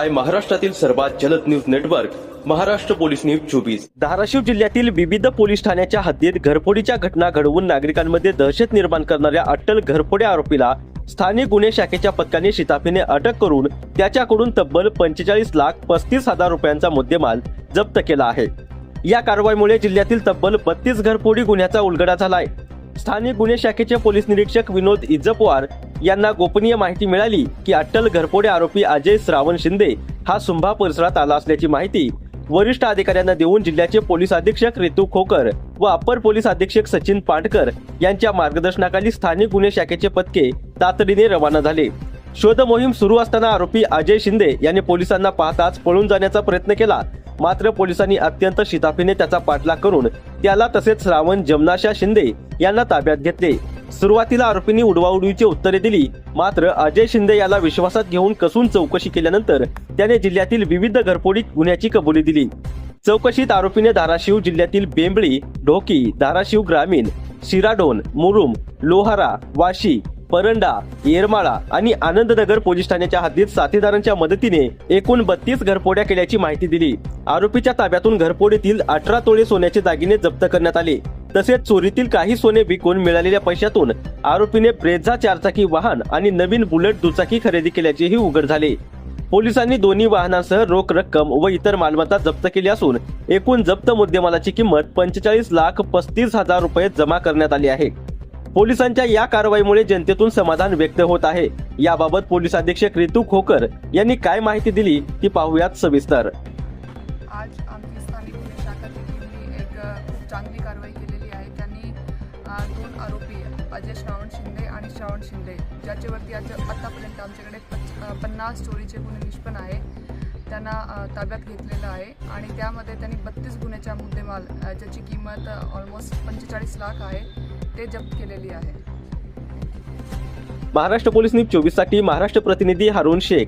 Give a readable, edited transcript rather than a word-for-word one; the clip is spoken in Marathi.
पाहताय महाराष्ट्रातील सर्वात जलद news network Maharashtra police news 24। Dharashiv जिल्ह्यातील विविध पोलीस ठाण्याच्या हद्दीत घरफोडीच्या घटना घडवून नागरिकांमध्ये दहशत निर्माण करणाऱ्या अट्टल घरफोडी आरोपीला स्थानिक गुन्हे शाखेच्या पथकाने शिताफीने अटक करून त्याच्याकडून तब्बल 45,35,000 रुपयांचा मुद्देमाल जप्त केला आहे। या कारवाईमुळे जिल्ह्यातील तब्बल 32 घरफोडी गुन्ह्याचा उलगडा झालाय। स्थानिक गुन्हे शाखेचे पोलीस निरीक्षक विनोद इज्जपवार यांना गोपनीय माहिती मिळाली की अट्टल घरफोडी आरोपी अजय श्रावण शिंदे हा सुंभा परिसरात आला असल्याची माहिती वरिष्ठ अधिकाऱ्यांना देऊन जिल्ह्याचे पोलीस अधीक्षक रितू खोकर व अप्पर पोलीस अधीक्षक सचिन पाटकर यांच्या मार्गदर्शनाखाली स्थानिक गुन्हे शाखेचे पथके तातडीने रवाना झाले। शोध मोहीम सुरू असताना आरोपी अजय शिंदे यांनी पोलिसांना पाहताच पळून जाण्याचा प्रयत्न केला, मात्र पोलिसांनी अत्यंत शिताफीने त्याचा पाठलाग करून त्याला तसेच श्रावण जमनाशा शिंदे यांना ताब्यात घेतले। सुरुवातीला आरोपींनी उडवाउडवीची उत्तरे दिली, मात्र अजय शिंदे याला विश्वासात घेऊन कसून चौकशी केल्यानंतर त्याने जिल्ह्यातील विविध घरफोडी गुन्ह्याची कबुली दिली। चौकशीत आरोपीने धाराशिव जिल्ह्यातील बेंबळी, ढोकी, धाराशिव ग्रामीण, शिराडोन, मुरुम, लोहारा, वाशी, परंडा, येरमाळा आणि आनंदनगर पोलीस ठाण्याच्या हद्दीत साथीदारांच्या मदतीने एकूण 32 घरफोड्या केल्याची माहिती दिली। आरोपीच्या ताब्यातून घरफोडीतील 18 तोळे सोन्याचे दागिने जप्त करण्यात आले। तसेच चोरीतील काही सोने विकून मिळालेल्या पैशातून आरोपीने ब्रेझा चारचाकी वाहन आणि नवीन बुलेट दुचाकी खरेदी केल्याचेही उघड झाले। पोलिसांनी दोन्ही वाहनांसह रोख रक्कम व इतर मालमत्ता जप्त केली असून एकूण जप्त मुद्देमालाची किंमत 45,35,000 रुपये जमा करण्यात आली आहे। पोलिसांच्या या कारवाईमुळे जनतेतून समाधान व्यक्त होत आहे। याबाबत पोलीस अधीक्षक रितू खोकर यांनी काय माहिती दिली ती पाहूयात सविस्तर। आज आमची स्थानिक गुन्हे शाखा टीमने एक खूप चांगली कारवाई केलेली आहे। त्यांनी 2 आरोपी अजय श्रावण शिंदे आणि श्रावण शिंदे ज्याच्यावरती आतापर्यंत आमच्याकडे 50 चोरीचे गुन्हे निष्पन्न आहे त्यांना ताब्यात घेतलेलं आहे आणि त्यामध्ये त्यांनी 32 गुन्ह्याचा मुद्देमाल ज्याची किंमत ऑलमोस्ट 45 लाख आहे ते जप्त केलेली आहे। महाराष्ट्र पोलीस न्यूज 24 साठी महाराष्ट्र प्रतिनिधी हारून शेख।